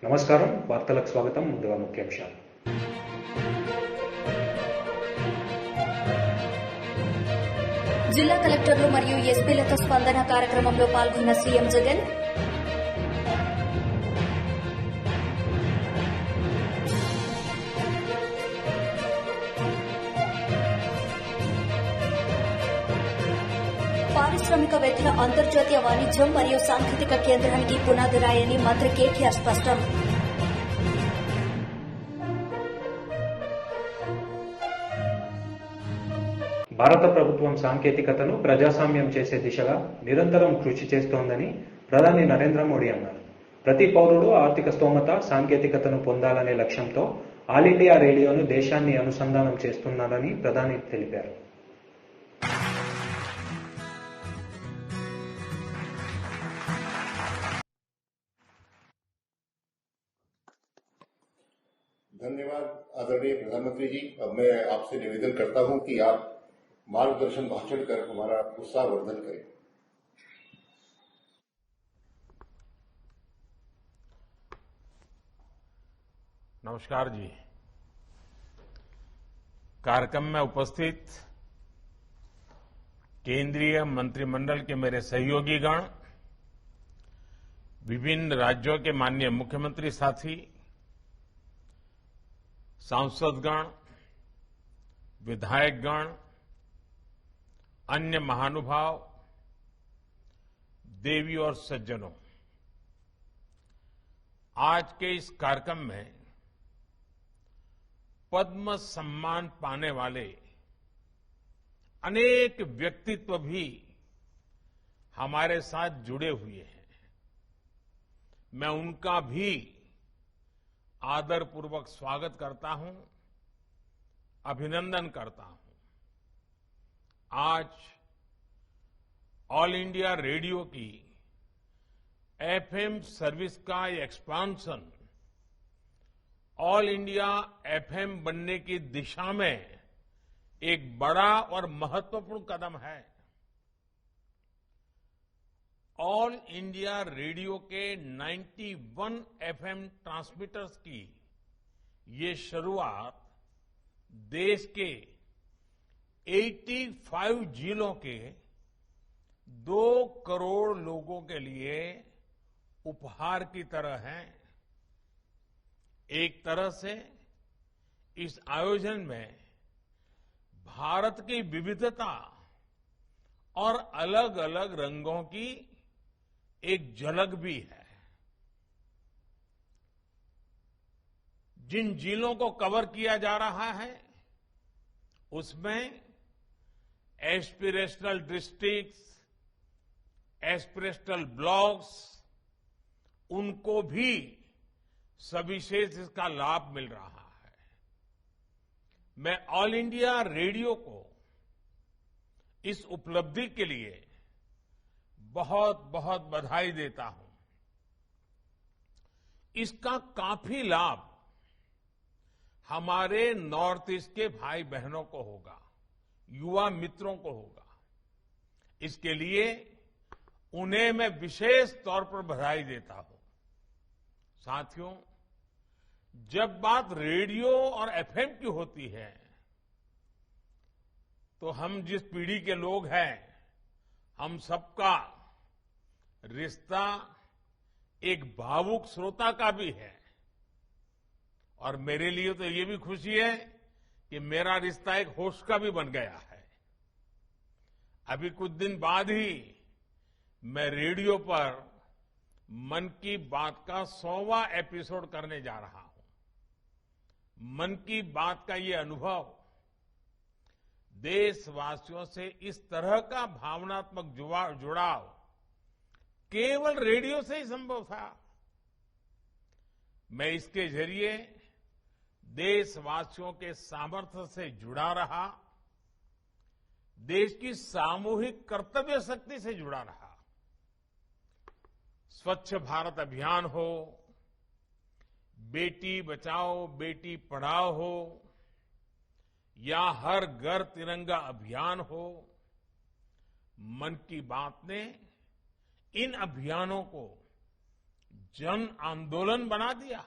నమస్కారం వార్తలకు స్వాగతం. ముందుగా ముఖ్యాంశాలు. జిల్లా కలెక్టర్లు మరియు ఎస్పీలతో స్పందన కార్యక్రమంలో పాల్గొన్న సీఎం జగన్. పారిశ్రామికవేత్తల అంతర్జాతీయ వాణిజ్యం మరియు సాంకేతిక కేంద్రానికి పునాది రాయని మంత్రి కేటీఆర్ స్పష్టం. భారత ప్రభుత్వం సాంకేతికతను ప్రజాస్వామ్యం చేసే దిశగా నిరంతరం కృషి చేస్తోందని ప్రధాని నరేంద్ర మోడీ అన్నారు. ప్రతి పౌరుడు ఆర్థిక స్తోమత సాంకేతికతను పొందాలనే లక్ష్యంతో ఆల్ ఇండియా రేడియోను దేశాన్ని అనుసంధానం చేస్తున్నారని ప్రధాని తెలిపారు. धन्यवाद आदरणीय प्रधानमंत्री जी। अब मैं आपसे निवेदन करता हूं कि आप मार्गदर्शन भाषण कर हमारा उत्साहवर्धन करें। नमस्कार जी। कार्यक्रम में उपस्थित केंद्रीय मंत्रिमंडल के मेरे सहयोगीगण, विभिन्न राज्यों के माननीय मुख्यमंत्री साथी, सांसदगण, विधायकगण, अन्य महानुभाव, देवी और सज्जनों, आज के इस कार्यक्रम में पद्म सम्मान पाने वाले अनेक व्यक्तित्व भी हमारे साथ जुड़े हुए हैं। मैं उनका भी आदरपूर्वक स्वागत करता हूं, अभिनंदन करता हूं। आज ऑल इंडिया रेडियो की एफएम सर्विस का एक्सपांशन ऑल इंडिया एफएम बनने की दिशा में एक बड़ा और महत्वपूर्ण कदम है। ऑल इंडिया रेडियो के 91 एफएम ट्रांसमीटर्स की ये शुरुआत देश के 85 जिलों के 2 करोड़ लोगों के लिए उपहार की तरह है। एक तरह से इस आयोजन में भारत की विविधता और अलग अलग रंगों की एक झलक भी है। जिन जिलों को कवर किया जा रहा है उसमें एस्पिरेशनल डिस्ट्रिक्ट्स, एस्पिरेशनल ब्लॉक्स, उनको भी सविशेष इसका लाभ मिल रहा है। मैं ऑल इंडिया रेडियो को इस उपलब्धि के लिए बहुत बहुत बधाई देता हूं। इसका काफी लाभ हमारे नॉर्थ ईस्ट के भाई बहनों को होगा, युवा मित्रों को होगा। इसके लिए उन्हें मैं विशेष तौर पर बधाई देता हूं। साथियों, जब बात रेडियो और एफएम की होती है तो हम जिस पीढ़ी के लोग हैं, हम सबका रिश्ता एक भावुक श्रोता का भी है। और मेरे लिए तो ये भी खुशी है कि मेरा रिश्ता एक होस्ट का भी बन गया है। अभी कुछ दिन बाद ही मैं रेडियो पर मन की बात का 100वां एपिसोड करने जा रहा हूं। मन की बात का ये अनुभव देशवासियों से इस तरह का भावनात्मक जुड़ाव केवल रेडियो से ही संभव था। मैं इसके जरिए देशवासियों के सामर्थ्य से जुड़ा रहा, देश की सामूहिक कर्तव्य शक्ति से जुड़ा रहा। स्वच्छ भारत अभियान हो, बेटी बचाओ बेटी पढ़ाओ हो, या हर घर तिरंगा अभियान हो, मन की बात ने इन अभियानों को जन आंदोलन बना दिया।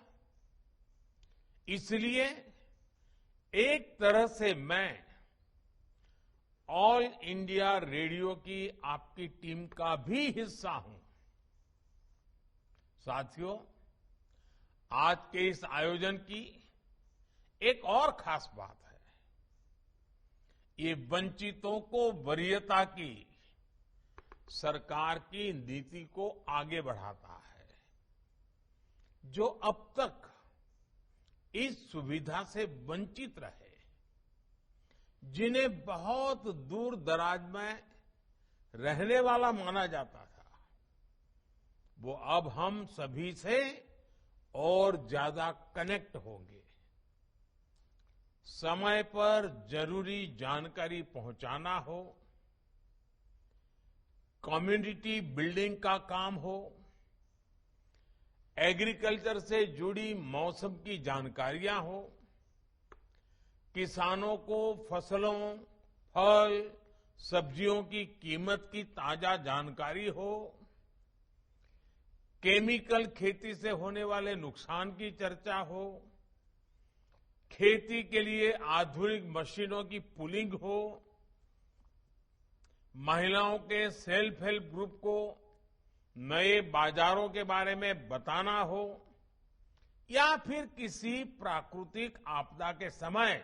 इसलिए एक तरह से मैं ऑल इंडिया रेडियो की आपकी टीम का भी हिस्सा हूं। साथियों, आज के इस आयोजन की एक और खास बात है। ये वंचितों को वरीयता की सरकार की नीति को आगे बढ़ाता है, जो अब तक इस सुविधा से वंचित रहे, जिन्हें बहुत दूर दराज में रहने वाला माना जाता था, वो अब हम सभी से और ज्यादा कनेक्ट होंगे। समय पर जरूरी जानकारी पहुंचाना हो, कम्युनिटी बिल्डिंग का काम हो, एग्रीकल्चर से जुड़ी मौसम की जानकारियां हो, किसानों को फसलों, फल, सब्जियों की कीमत की ताजा जानकारी हो, केमिकल खेती से होने वाले नुकसान की चर्चा हो, खेती के लिए आधुनिक मशीनों की पुलिंग हो, महिलाओं के सेल्फ हेल्प ग्रुप को नए बाजारों के बारे में बताना हो, या फिर किसी प्राकृतिक आपदा के समय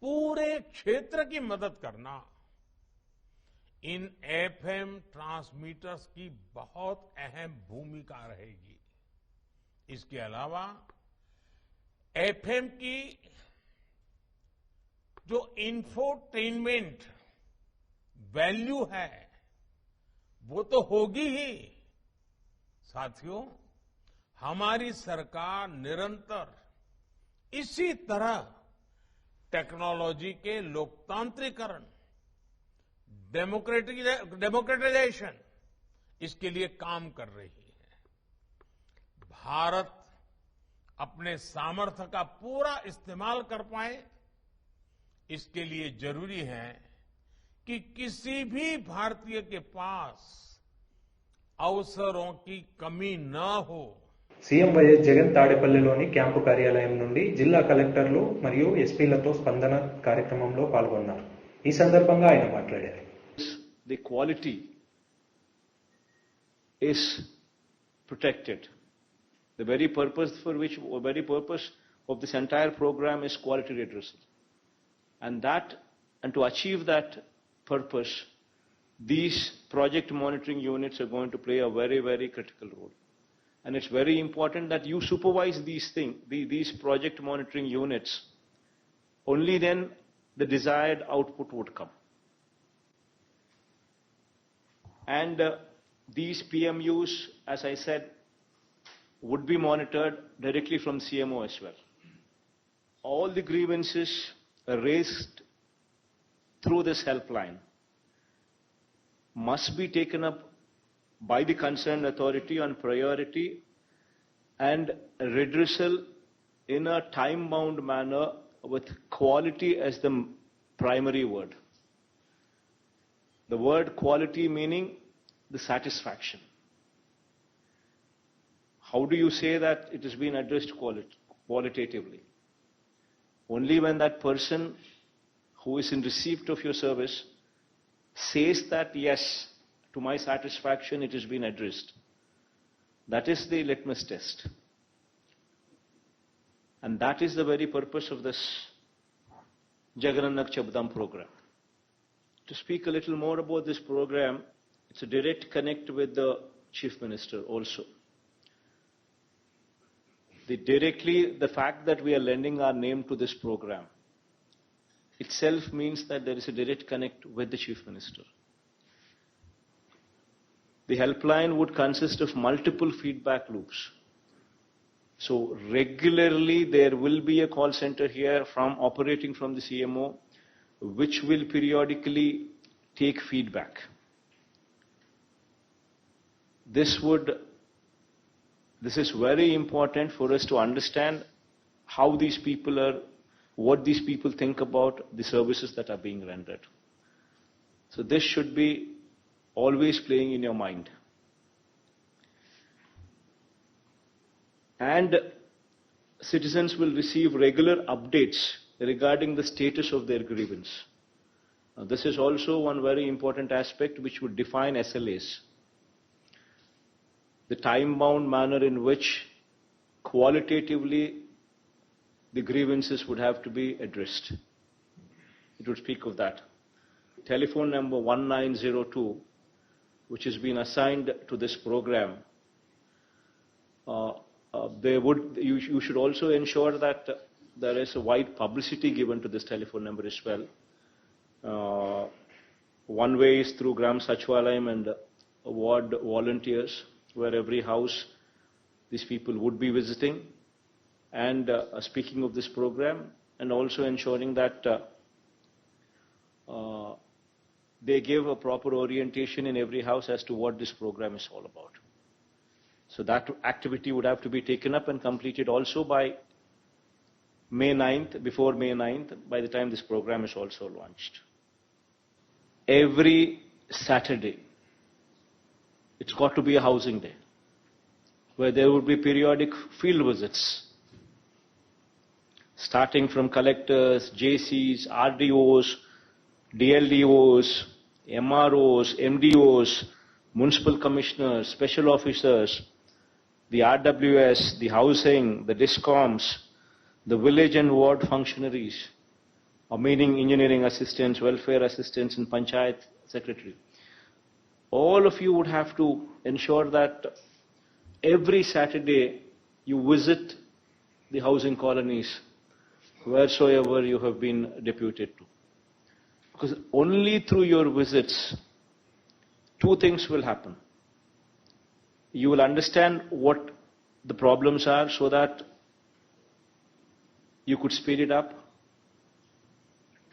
पूरे क्षेत्र की मदद करना, इन एफएम ट्रांसमीटर्स की बहुत अहम भूमिका रहेगी। इसके अलावा एफएम की जो इंफोटेनमेंट वैल्यू है वो तो होगी ही। साथियों, हमारी सरकार निरंतर इसी तरह टेक्नोलॉजी के लोकतांत्रिकरण, डेमोक्रेटाइजेशन, इसके लिए काम कर रही है। भारत अपने सामर्थ्य का पूरा इस्तेमाल कर पाए, इसके लिए जरूरी है कि किसी भी भारतीय के पास अवसरों की कमी न हो। సీఎం వైఎస్ జగన్ తాడేపల్లిలోని క్యాంపు కార్యాలయం నుండి జిల్లా కలెక్టర్లు మరియు ఎస్పీలతో స్పందన కార్యక్రమంలో పాల్గొన్నారు. ఈ సందర్భంగా ఆయన మాట్లాడారు. The quality is protected. The very purpose of this entire program is quality redressal. And to achieve that purpose, these project monitoring units are going to play a very, very critical role. And it's very important that you supervise these project monitoring units. Only then the desired output would come. And these PMUs, as I said, would be monitored directly from CMO as well. All the grievances raised through this helpline must be taken up by the concerned authority on priority and redressal in a time-bound manner with quality as the primary word. The word quality meaning the satisfaction. How do you say that it has been addressed qualitatively? Only when that person who is in receipt of your service says that, yes, to my satisfaction, it has been addressed. That is the litmus test. And that is the very purpose of this Jagarannak Chabdam program. To speak a little more about this program, it's a direct connect with the Chief Minister also. The fact that we are lending our name to this program itself means that there is a direct connect with the Chief Minister. The helpline would consist of multiple feedback loops. So regularly there will be a call center here operating from the CMO, which will periodically take feedback. This is very important for us to understand how these people are, what these people think about the services that are being rendered. So this should be always playing in your mind. And citizens will receive regular updates regarding the status of their grievance. This is also one very important aspect which would define SLAs. The time-bound manner in which qualitatively the grievances would have to be addressed. It would speak of that. Telephone number 1902, which has been assigned to this program, you should also ensure that there is a wide publicity given to this telephone number as well. One way is through Gram Sachwalayam and ward volunteers, where every house these people would be visiting and speaking of this program, and also ensuring that they give a proper orientation in every house as to what this program is all about. So that activity would have to be taken up and completed also by May 9th, before May 9th, by the time this program is also launched. Every Saturday, it's got to be a housing day, where there would be periodic field visits, starting from collectors, JCs, RDOs, DLDOs, MROs, MDOs, municipal commissioners, special officers, the RWS, the housing, the DISCOMs, the village and ward functionaries, meaning engineering assistants, welfare assistants, and panchayat secretary. All of you would have to ensure that every Saturday you visit the housing colonies wheresoever you have been deputed to. Because only through your visits, two things will happen. You will understand what the problems are so that you could speed it up.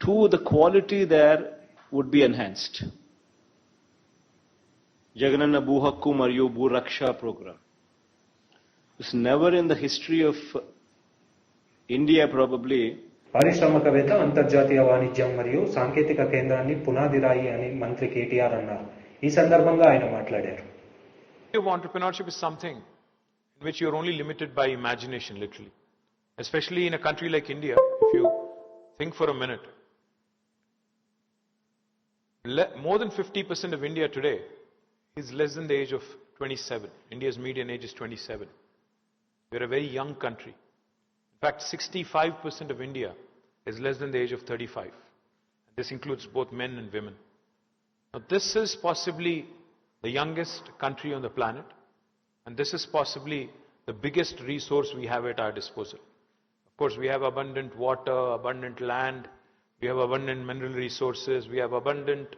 Two, the quality there would be enhanced. Jagananna Bhuhakku Mariyu Bhu Raksha program. It's never in the history of India probably. పారిశ్రామికవేత్త అంతర్జాతీయ వాణిజ్యం మరియు సాంకేతిక కేంద్రాన్ని పునాదిరాయి అని మంత్రి కేటీఆర్ అన్నారు. ఈ సందర్భంగా ఆయన మాట్లాడారు. Entrepreneurship is something in which you're only limited by imagination, literally. Especially in a country like India, if you think for a minute. More than 50% of India today is less than the age of 27. India's median age is 27. We're a very young country. In fact, 65% of India is less than the age of 35. This includes both men and women. Now, this is possibly the youngest country on the planet, and this is possibly the biggest resource we have at our disposal. Of course, we have abundant water, abundant land, we have abundant mineral resources, we have abundant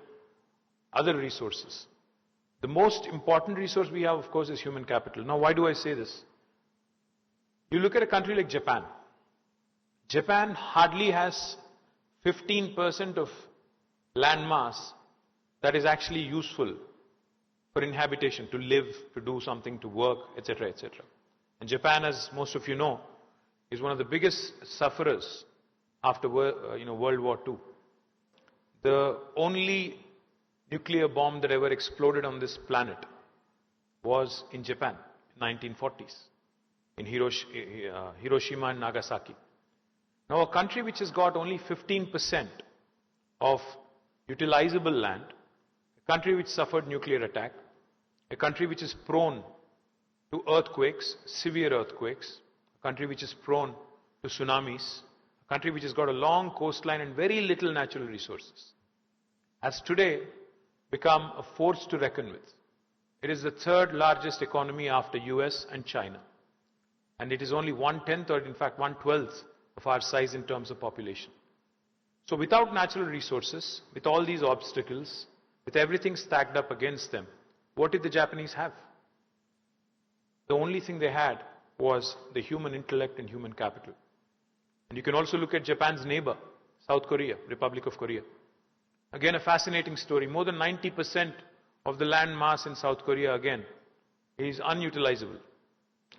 other resources. The most important resource we have, of course, is human capital. Now, why do I say this? You look at a country like Japan. Japan hardly has 15% of land mass that is actually useful for inhabitation, to live, to do something, to work, etc., etc. And Japan, as most of you know, is one of the biggest sufferers after World War II. The only nuclear bomb that ever exploded on this planet was in Japan in 1940s, in Hiroshima and Nagasaki. Now, a country which has got only 15% of utilizable land, a country which suffered nuclear attack, a country which is prone to earthquakes, severe earthquakes, a country which is prone to tsunamis, a country which has got a long coastline and very little natural resources, has today become a force to reckon with. It is the third largest economy after US and China. And it is only 1/10 or in fact 1/12 of our size in terms of population. So without natural resources, with all these obstacles, with everything stacked up against them, what did the Japanese have? The only thing they had was the human intellect and human capital. And you can also look at Japan's neighbor, South Korea, Republic of Korea. Again, a fascinating story. More than 90% of the land mass in South Korea, again, is unutilizable.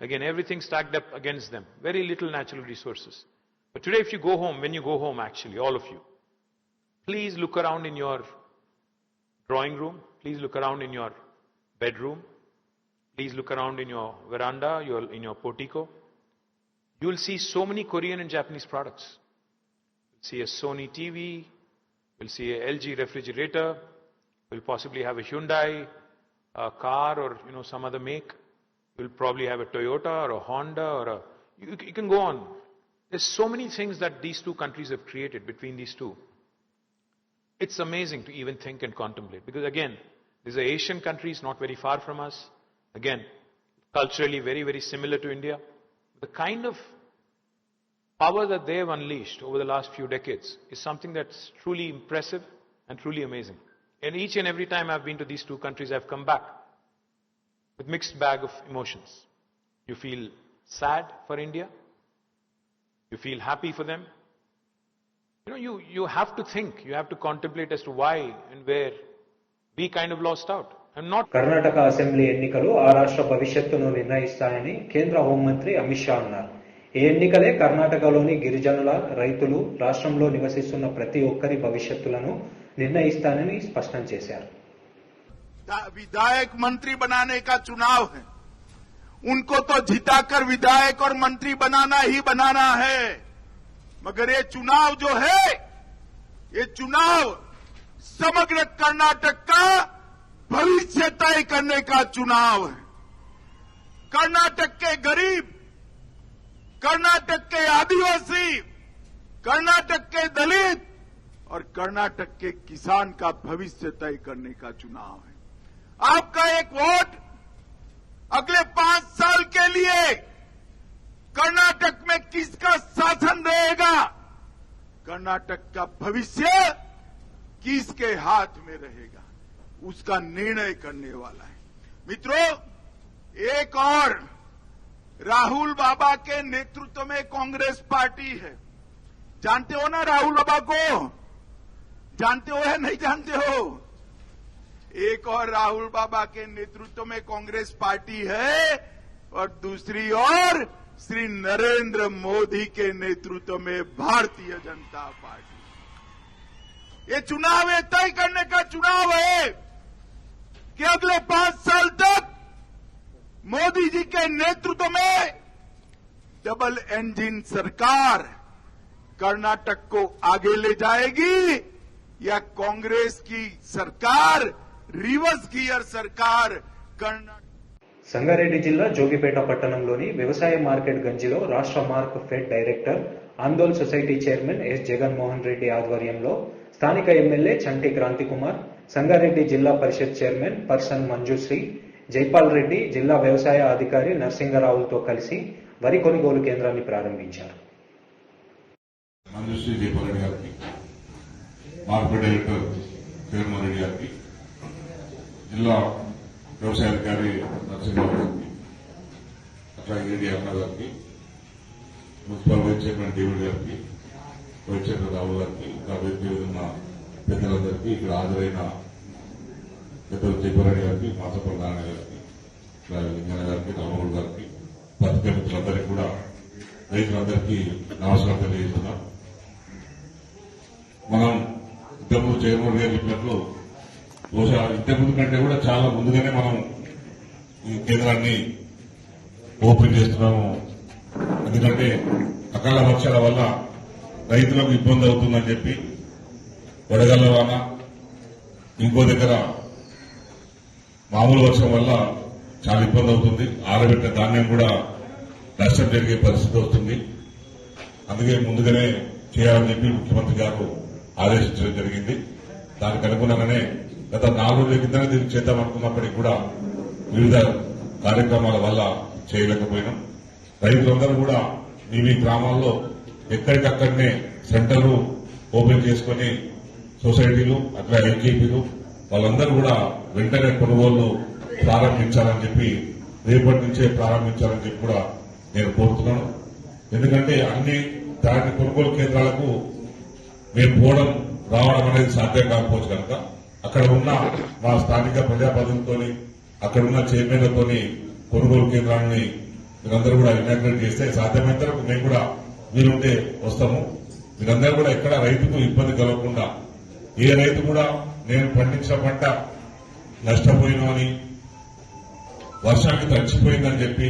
Again, everything stacked up against them. Very little natural resources. But today, if you go home, when you go home actually, all of you, please look around in your drawing room. Please look around in your bedroom. Please look around in your veranda, in your portico. You will see so many Korean and Japanese products. You'll see a Sony TV, you'll see a LG refrigerator, you'll possibly have a Hyundai, a car or some other make. You'll probably have a Toyota or a Honda or you can go on. There's so many things that these two countries have created between these two. It's amazing to even think and contemplate because again, these are Asian countries not very far from us. Again, culturally very, very similar to India. The kind of power that they have unleashed over the last few decades is something that's truly impressive and truly amazing. And each and every time I've been to these two countries, I've come back with mixed bag of emotions. You feel sad for India. You feel happy for them. You have to think, you have to contemplate as to why and where we kind of lost out. Karnataka assembly ఎన్నికలు ఆ రాష్ట్ర భవిష్యత్తును నిర్ణయిస్తాయని కేంద్ర హోంమంత్రి అమిత్ షా అన్నారు. ఈ ఎన్నికలే కర్ణాటకలోని గిరిజనుల, రైతులు, రాష్ట్రంలో నివసిస్తున్న ప్రతి ఒక్కరి భవిష్యత్తులను నిర్ణయిస్తానని స్పష్టం చేశారు. विधायक मंत्री बनाने का चुनाव है. उनको तो जिताकर विधायक और मंत्री बनाना ही बनाना है. मगर ये चुनाव जो है, ये चुनाव समग्र कर्नाटक का भविष्य तय करने का चुनाव है. कर्नाटक के गरीब, कर्नाटक के आदिवासी, कर्नाटक के दलित और कर्नाटक के किसान का भविष्य तय करने का चुनाव है. आपका एक वोट अगले 5 साल के लिए कर्नाटक में किसका शासन रहेगा, कर्नाटक का भविष्य किसके हाथ में रहेगा, उसका निर्णय करने वाला है. मित्रों, एक और राहुल बाबा के नेतृत्व में कांग्रेस पार्टी है. जानते हो ना राहुल बाबा को? जानते हो या नहीं जानते हो? एक और राहुल बाबा के नेतृत्व में कांग्रेस पार्टी है और दूसरी ओर श्री नरेंद्र मोदी के नेतृत्व में भारतीय जनता पार्टी. ये चुनाव ये तय करने का चुनाव है कि अगले 5 साल तक मोदी जी के नेतृत्व में डबल इंजन सरकार कर्नाटक को आगे ले जाएगी या कांग्रेस की सरकार రివర్స్ గియర్ సర్కార్ కర్ణాటక. సంగారెడ్డి జిల్లా జోగిపేట పట్టణంలోని వ్యవసాయ మార్కెట్ గంజిలో రాష్ట్ర mark fed director Andole society chairman S Jaganmohan Reddy ఆధ్వర్యంలో స్థానిక ఎమ్మెల్యే చంటి క్రాంతికుమార్, సంగారెడ్డి జిల్లా పరిషత్ చైర్మన్ పర్సన్ మంజుశ్రీ, జైపాల్ రెడ్డి, జిల్లా వ్యవసాయ అధికారి నరసింగరావులతో కలిసి వరి కొనుగోలు కేంద్రాన్ని ప్రారంభించారు. మంజుశ్రీ జైపాల్ రెడ్డి గారికి, మార్కెట్ డైరెక్టర్ జగన్మోహన్ రెడ్డి గారికి, జిల్లా వ్యవసాయ అధికారి నరసింహరావు గారికి, అట్లాగే ఏడీ అన్న గారికి, మున్సిపల్ వైస్ చైర్మన్ డేవిడ్ గారికి, వైస్ చైర్మన్ రావు గారికి, ఇంకా వేదిక ఉన్న పెద్దలందరికీ, ఇక్కడ హాజరైన పెద్దలు జైపారెడ్డి గారికి, మాసపల్లి నారాయణ గారికి, లింగన్న గారికి, రామగౌడ్ గారికి, పత్రికా మిత్రులందరికీ కూడా రైతులందరికీ నమస్కారం తెలియజేస్తున్నాం. మనం ఇంతకుముందు జగన్మోహన్ గారు చెప్పినట్లు బహుశా ఇంతకుముందు కంటే కూడా చాలా ముందుగానే మనం ఈ కేంద్రాన్ని ఓపెన్ చేస్తున్నాము. ఎందుకంటే అకాల వర్షాల వల్ల రైతులకు ఇబ్బంది అవుతుందని చెప్పి వడగళ్ల వాన, ఇంకో దగ్గర మామూలు వర్షం వల్ల చాలా ఇబ్బంది అవుతుంది. ఆరబెట్టిన ధాన్యం కూడా నష్టం జరిగే పరిస్థితి వస్తుంది. అందుకే ముందుగానే చేయాలని చెప్పి ముఖ్యమంత్రి గారు ఆదేశించడం జరిగింది. దానికి అనుగుణంగానే గత 4 రోజుల కిందనే దీన్ని చేద్దామనుకున్నప్పటికీ కూడా వివిధ కార్యక్రమాల వల్ల చేయలేకపోయినాం. రైతులందరూ కూడా మీ గ్రామాల్లో ఎక్కడికక్కడనే సెంటర్లు ఓపెన్ చేసుకుని సొసైటీలు, అట్లా ఐకేపీలు వాళ్ళందరూ కూడా వెంటనే కొనుగోళ్లు ప్రారంభించాలని చెప్పి, రేపటి నుంచే ప్రారంభించాలని చెప్పి కూడా నేను కోరుతున్నాను. ఎందుకంటే అన్ని దాని కొనుగోలు కేంద్రాలకు మేము పోవడం రావడం అనేది సాధ్యం కాకపోవచ్చు కనుక అక్కడ ఉన్న మా స్థానిక ప్రజాప్రతినిధులతో, అక్కడ ఉన్న చైర్మన్లతో కొనుగోలు కేంద్రాన్ని మీరందరూ కూడా ఇనాగ్రేట్ చేస్తే సాధ్యమైనంత వరకు మేము కూడా వీలుంటే వస్తాము. మీరందరూ కూడా ఎక్కడ రైతుకు ఇబ్బంది కలగకుండా, ఏ రైతు కూడా నేను పండించిన పంట నష్టపోయినా అని వర్షానికి తడిచిపోయిందని చెప్పి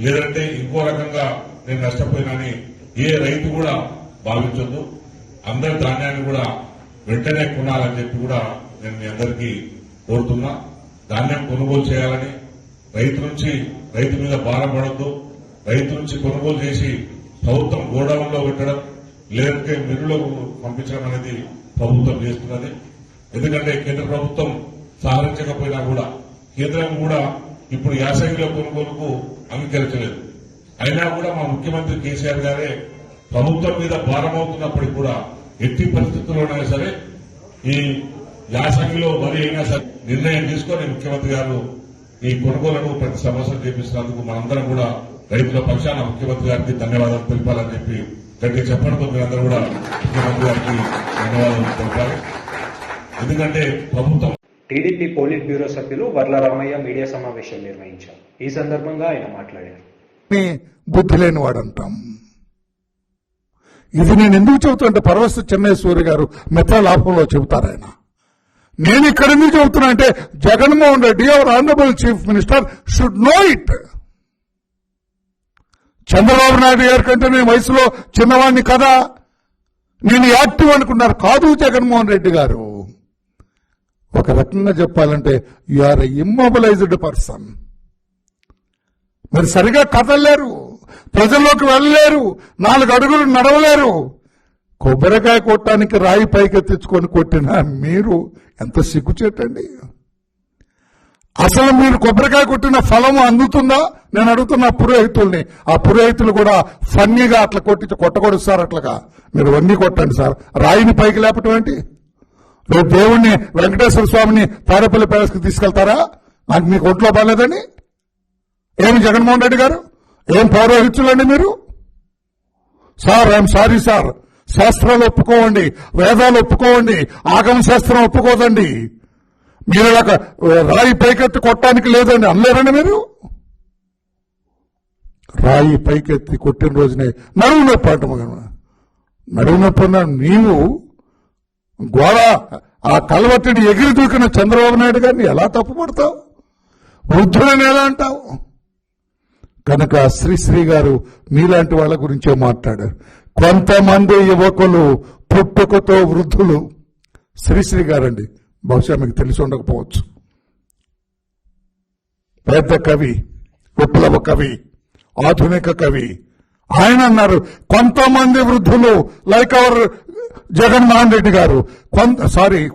లేదంటే ఇంకో రకంగా నేను నష్టపోయినని ఏ రైతు కూడా భావించొద్దు. అందరి ధాన్యాన్ని కూడా వెంటనే కొనాలని చెప్పి కూడా నేను మీ అందరికీ కోరుతున్నా. ధాన్యం కొనుగోలు చేయాలని, రైతు మీద భారం పడద్దు. రైతు నుంచి కొనుగోలు చేసి ప్రభుత్వం గోడౌన్లో పెట్టడం లేదంటే మిల్లులకు పంపించడం అనేది ప్రభుత్వం చేస్తున్నది. ఎందుకంటే కేంద్ర ప్రభుత్వం సహకరించకపోయినా కూడా కేంద్రం కూడా ఇప్పుడు యాసంగిలో కొనుగోలుకు అంగీకరించలేదు. అయినా కూడా మా ముఖ్యమంత్రి కేసీఆర్ గారే ప్రభుత్వం మీద భారం అవుతున్నప్పటికీ కూడా ఎట్టి పరిస్థితుల్లోనైనా సరే ఈ యాసంగిలో వరి అయినా సరే నిర్ణయం తీసుకొని ముఖ్యమంత్రి గారు ఈ కొనుగోలును ప్రతి సంవత్సరం చేపిస్తున్నందుకు మనందరం కూడా రైతుల పక్షాన ముఖ్యమంత్రి గారికి ధన్యవాదాలు తెలిపాలని చెప్పి గట్టి చెప్పడంతో మీరందరూ కూడా ముఖ్యమంత్రి గారికి ధన్యవాదాలు తెలిపాలి. ఎందుకంటే ప్రభుత్వం టీడీపీ పోలిట్ బ్యూరో సభ్యులు వర్ల రామయ్య మీడియా సమావేశం నిర్వహించారు. ఈ సందర్భంగా ఆయన మాట్లాడారు. బుద్ధి లేనివాడంటాం. ఇది నేను ఎందుకు చెబుతుంటే పరవస్తు చెన్నై సూర్య గారు మిత్రలాభంలో చెబుతారు. ఆయన నేను ఇక్కడ ఎందుకు చెబుతున్నా అంటే Jaganmohan Reddy our honourable chief minister should know it. Chandrababu Naidu గారి కంటే నేను వయసులో చిన్నవాడిని కదా, నేను యాక్టివ్ అనుకున్నారు. కాదు జగన్మోహన్ రెడ్డి గారు. ఒక రకంగా చెప్పాలంటే you are a immobilized person. మీరు సరిగా కదలలేరు, ప్రజల్లోకి వెళ్ళలేరు, 4 అడుగులు నడవలేరు. కొబ్బరికాయ కొట్టడానికి రాయి పైకెత్తించుకొని కొట్టిన మీరు ఎంత సిగ్గుచేటండి. అసలు మీరు కొబ్బరికాయ కొట్టిన ఫలము అందుతుందా నేను అడుగుతున్న పురోహితుల్ని. ఆ పురోహితులు కూడా ఫన్నీగా అట్లా కొట్టకూడదు సార్, అట్లాగా మీరు వన్నీ కొట్టండి సార్. రాయిని పైకి లేపటం ఏంటి? రేపు దేవుణ్ణి వెంకటేశ్వర స్వామిని తాడేపల్లి ప్యాలెస్కి తీసుకెళ్తారా? నాకు మీకు ఒంట్లో బాగాలేదని? ఏమి జగన్మోహన్ రెడ్డి గారు ఏం పౌరోహితులండి మీరు? సార్ ఐఎమ్ సారీ సార్, శాస్త్రాలు ఒప్పుకోవండి, వేదాలు ఒప్పుకోవండి, ఆగమ శాస్త్రం ఒప్పుకోదండి. మీరు ఇలాగ రాయి పైకెత్తి కొట్టడానికి లేదండి అనలేరండి మీరు? రాయి పైకెత్తి కొట్టిన రోజునే నడువు నొప్పి అంటాము. నడువు నొప్పి అన్నాడు నీవు. గోడ ఆ కలవట్టిని ఎగిరి దూకిన చంద్రబాబు నాయుడు గారిని ఎలా తప్పుపడతావు? వృద్ధులని ఎలా అంటావు? కనుక శ్రీశ్రీ గారు మీలాంటి వాళ్ళ గురించే మాట్లాడారు. కొంతమంది యువకులు పుట్టుకతో వృద్ధులు. శ్రీశ్రీ గారండి, బహుశా మీకు తెలిసి ఉండకపోవచ్చు. పెద్ద కవి, విప్లవ కవి, ఆధునిక కవి. ఆయన అన్నారు కొంతమంది వృద్ధులు లైక్ అవర్ జగన్మోహన్ రెడ్డి గారు,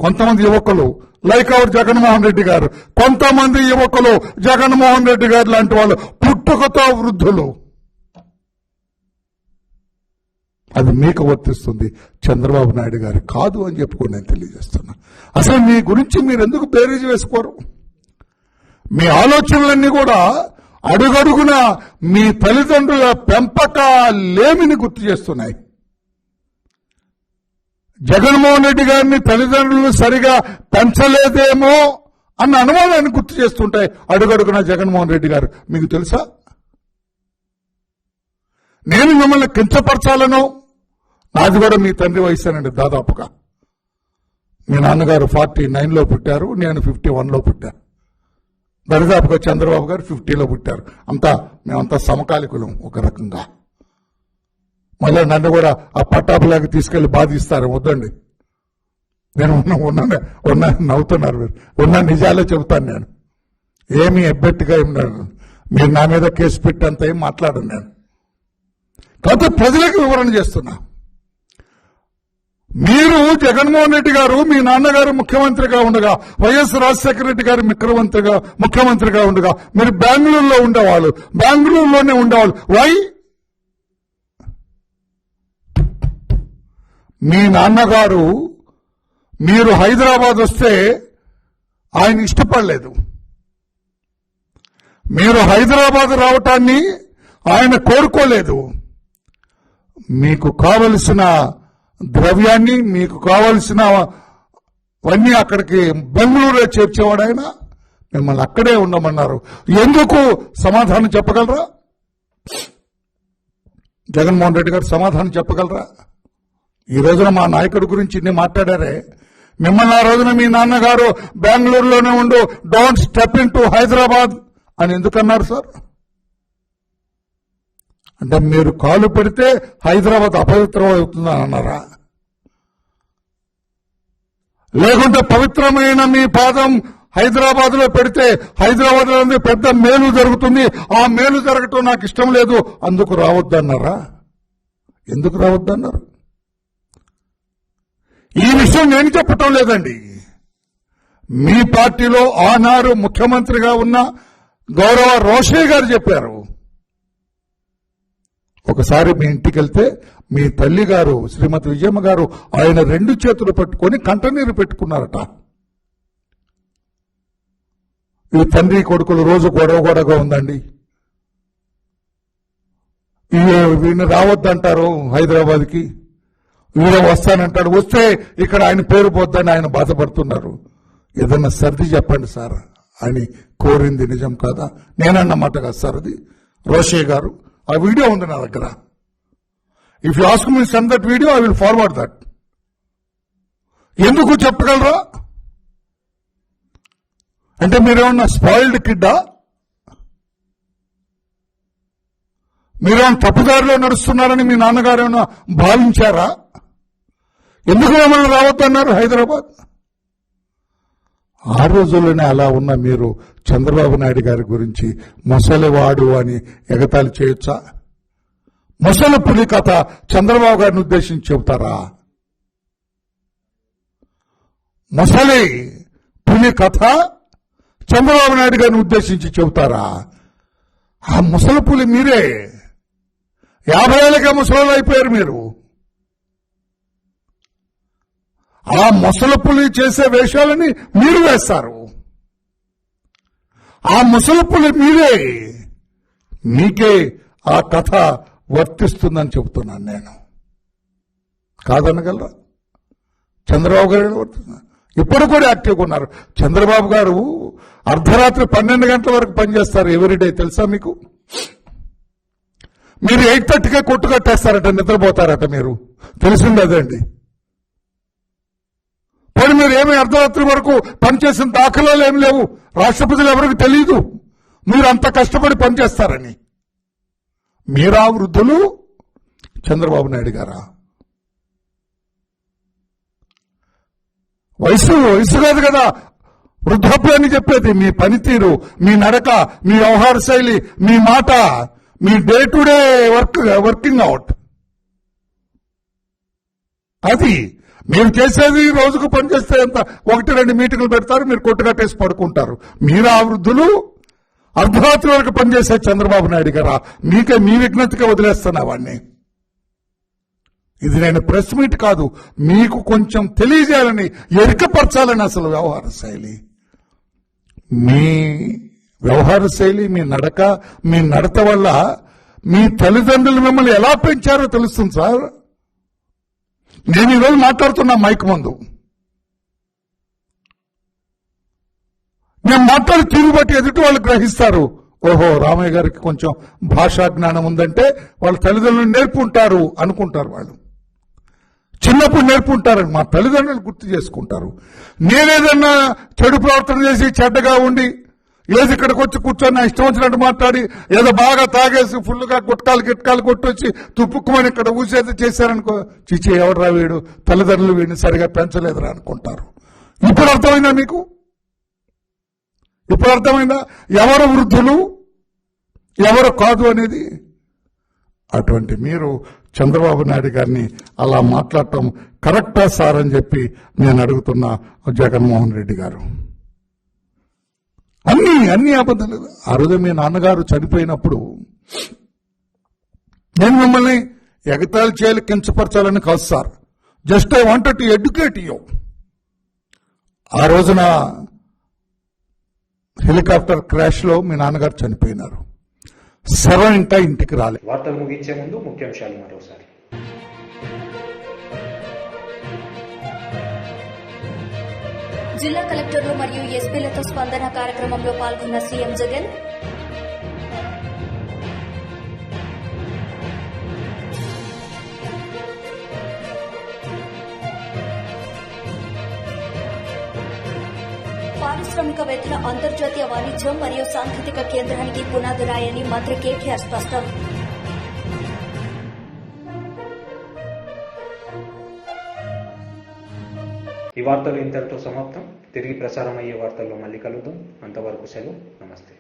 కొంతమంది యువకులు లైక్ అవర్ జగన్మోహన్ రెడ్డి గారు, కొంతమంది యువకులు జగన్మోహన్ రెడ్డి గారు లాంటి వాళ్ళు పుట్టుకతో వృద్ధులు. అది మీకు వర్తిస్తుంది, చంద్రబాబు నాయుడు గారు కాదు అని చెప్పుకొని నేను తెలియజేస్తున్నా. అసలు మీ గురించి మీరు ఎందుకు బేరీజు వేసుకోరు? మీ ఆలోచనలన్నీ కూడా అడుగడుగున మీ తల్లిదండ్రుల పెంపకాలేమిని గుర్తు చేస్తున్నాయి. జగన్మోహన్ రెడ్డి గారిని తల్లిదండ్రులు సరిగా పెంచలేదేమో అన్న అనుమానాన్ని గుర్తు చేస్తుంటాయి అడుగడుగున జగన్మోహన్ రెడ్డి గారు. మీకు తెలుసా? నేను మిమ్మల్ని కించపరచాలను, నాది కూడా మీ తండ్రి వయసేనండి దాదాపుగా. మీ నాన్నగారు 49లో పుట్టారు, నేను 51లో పుట్టాను. దరిదాపుగా చంద్రబాబు గారు 50లో పుట్టారు. మేమంతా సమకాలికులం ఒక రకంగా. మళ్ళీ నన్ను కూడా ఆ పట్టాపులాగా తీసుకెళ్లి బాధిస్తారు. వద్దండి, నేను ఉన్న నవ్వుతున్నారు మీరు. ఉన్న నిజాలే చెబుతాను నేను. ఏమీ ఎబ్బెట్టుగా ఉన్నాను. మీరు నా మీద కేసు పెట్టేంత ఏం మాట్లాడను నేను. కాకపోతే ప్రజలకు వివరణ చేస్తున్నా. మీరు జగన్మోహన్ రెడ్డి గారు మీ నాన్నగారు ముఖ్యమంత్రిగా ఉండగా, వైఎస్ రాజశేఖర రెడ్డి గారు ముఖ్యమంత్రిగా ఉండగా మీరు బెంగళూరులో ఉండేవాళ్ళు, బెంగళూరులోనే ఉండేవాళ్ళు. వై? మీ నాన్నగారు మీరు హైదరాబాద్ వస్తే ఆయన ఇష్టపడలేదు. మీరు హైదరాబాద్ రావటాన్ని ఆయన కోరుకోలేదు. మీకు కావలసిన ద్రవ్యాన్ని, మీకు కావలసినవన్నీ అక్కడికి బెంగళూరులో చేర్చేవాడు ఆయన. మిమ్మల్ని అక్కడే ఉండమన్నారు. ఎందుకు సమాధానం చెప్పగలరా? జగన్మోహన్ రెడ్డి గారు సమాధానం చెప్పగలరా? ఈ రోజున మా నాయకుడి గురించి ఇన్ని మాట్లాడారే. మిమ్మల్ని ఆ రోజున మీ నాన్నగారు బెంగళూరులోనే ఉండు, don't step in to Hyderabad అని ఎందుకన్నారు సార్? అంటే మీరు కాలు పెడితే హైదరాబాద్ అపవిత్రం అవుతుందని అన్నారా? లేకుంటే పవిత్రమైన మీ పాదం హైదరాబాద్ లో పెడితే హైదరాబాద్ లో పెద్ద మేలు జరుగుతుంది, ఆ మేలు జరగటం నాకు ఇష్టం లేదు, అందుకు రావద్దన్నారా? ఎందుకు రావద్దన్నారు? ఈ విషయం నేను చెప్పటం లేదండి. మీ పార్టీలో ఆనాడు ముఖ్యమంత్రిగా ఉన్న గౌరవ రోషయ్య గారు చెప్పారు. ఒకసారి మీ ఇంటికి వెళ్తే మీ తల్లి గారు శ్రీమతి విజయమ్మ గారు ఆయన 2 చేతులు పట్టుకొని కంటనీరు పెట్టుకున్నారట. ఈ తండ్రి కొడుకులు రోజు గొడవగా ఉందండి, వీడిని రావద్దంటారు హైదరాబాద్కి, వీడు వస్తానంటాడు, వస్తే ఇక్కడ ఆయన పేరు పోద్దని ఆయన బాధపడుతున్నారు. ఏదన్నా సర్ది చెప్పండి సార్ అని కోరింది నిజం కాదా? నేనన్నమాట కదా సార్ అది. రోషయ్య గారు ఆ వీడియో ఉంది నా దగ్గర. If you ask me send that video I will forward that. ఎందుకు చెప్పగలరా? అంటే మీరేమన్నా స్పాయిల్డ్ కిడ్డా? మీరేమన్నా తప్పుదారిలో నడుస్తున్నారని మీ నాన్నగారు ఏమన్నా భావించారా? ఎందుకు ఏమన్నా రావద్దన్నారు హైదరాబాద్? ఆ రోజుల్లోనే అలా ఉన్న మీరు చంద్రబాబు నాయుడు గారి గురించి ముసలివాడు అని ఎగతాళి చేయొచ్చా? ముసలి పులి కథ చంద్రబాబు గారిని ఉద్దేశించి చెబుతారా? ముసలి పులి కథ చంద్రబాబు నాయుడు గారిని ఉద్దేశించి చెబుతారా? ఆ ముసలి పులి మీరే. 50 ఏళ్ళకే ముసలి అయిపోయారు మీరు. ఆ ముసలి పులి చేసే వేషాలని మీరు వేస్తారు. ఆ ముసలి పులి మీరే. మీకే ఆ కథ వర్తిస్తుందని చెబుతున్నాను నేను. కాదనగలరా? చంద్రబాబు గారు వర్తిస్తున్నారు. ఇప్పుడు కూడా యాక్టివ్గా ఉన్నారు. చంద్రబాబు గారు అర్ధరాత్రి 12 గంటల వరకు పనిచేస్తారు ఎవ్రీడే, తెలుసా మీకు? మీరు 8:30కే కొట్టు కట్టేస్తారట, నిద్రపోతారట. మీరు తెలిసింది అదండి. పోనీ మీరు ఏమీ అర్ధరాత్రి వరకు పనిచేసిన దాఖలాలు ఏమి లేవు. రాష్ట్రపతులు ఎవరికి తెలియదు మీరు అంత కష్టపడి పనిచేస్తారని. మీరా వృద్ధులు? చంద్రబాబు నాయుడు గారా? వయసు కాదు కదా వృద్ధాప్యాన్ని చెప్పేది. మీ పనితీరు, మీ నడక, మీ వ్యవహార శైలి, మీ మాట, మీ day to day working out, అది మీరు చేసేది. రోజుకు పనిచేస్తే ఎంత 1-2 మీటింగులు పెడతారు, మీరు కొట్టుకట్టేసి పడుకుంటారు. మీరు ఆ వృద్ధులు అర్ధరాత్రి వరకు పనిచేసే చంద్రబాబు నాయుడు గారా? మీకే మీ విజ్ఞతగా వదిలేస్తున్నా వాడిని. ఇది నేను ప్రెస్ మీట్ కాదు, మీకు కొంచెం తెలియజేయాలని, ఎరికపరచాలని. అసలు వ్యవహార శైలి, మీ వ్యవహార శైలి, మీ నడక, మీ నడత వల్ల మీ తల్లిదండ్రులు మిమ్మల్ని ఎలా పెంచారో తెలుస్తుంది సార్. నేను ఈరోజు మాట్లాడుతున్నా మైక్ ముందు. నేను మాట్లాడి తీరు బట్టి ఎదుటి వాళ్ళు గ్రహిస్తారు. ఓహో, రామయ్య గారికి కొంచెం భాషా జ్ఞానం ఉందంటే వాళ్ళ తల్లిదండ్రులు నేర్పుంటారు అనుకుంటారు. వాళ్ళు చిన్నప్పుడు నేర్పుంటారని మా తల్లిదండ్రులు గుర్తు చేసుకుంటారు. నేనేదన్నా చెడు ప్రవర్తన చేసి చెడ్డగా ఉండి ఏది ఇక్కడికి వచ్చి కూర్చొని నా ఇష్టం వచ్చినట్టు మాట్లాడి ఏదో బాగా తాగేసి ఫుల్గా గిట్కాలు కొట్టొచ్చి తుప్పుక్కుమని ఇక్కడ ఊసేది చేశారనుకో, చిచి ఎవరు వీడు, తల్లిదండ్రులు వీడిని సరిగా పెంచలేదురా అనుకుంటారు. ఇప్పుడు అర్థమైందా మీకు? ఇప్పుడు అర్థమైందా ఎవరు వృద్ధులు ఎవరు కాదు అనేది? అటువంటి మీరు చంద్రబాబు నాయుడు గారిని అలా మాట్లాడటం కరెక్టా సార్ అని చెప్పి నేను అడుగుతున్నా. జగన్మోహన్ రెడ్డి గారు అన్ని అబద్ధాలు. ఆ రోజు మీ నాన్నగారు చనిపోయినప్పుడు నేను మిమ్మల్ని ఎగతాళి చేయాలి, కించపరచాలని కాదు sir. Just I wanted to educate you. ఆ రోజున హెలికాప్టర్ క్రాష్ లో మీ నాన్నగారు చనిపోయినారు. శవం ఇంకా ఇంటికి రాలేదు. వార్తలు ముగించే ముందు ముఖ్యాంశాలు మరోసారి. జిల్లా కలెక్టర్లు మరియు ఎస్పీలతో స్పందన కార్యక్రమంలో పాల్గొన్న సీఎం జగన్. పారిశ్రామికవేత్తల అంతర్జాతీయ వాణిజ్యం మరియు సాంకేతిక కేంద్రానికి పునాది రాయని మంత్రి కేటీఆర్ స్పష్టం. ఈ వార్తలు ఇంతటితో సమాప్తం. తిరిగి ప్రసారం అయ్యే వార్తల్లో మళ్ళీ కలుద్దాం. అంతవరకు సెలవు. నమస్తే.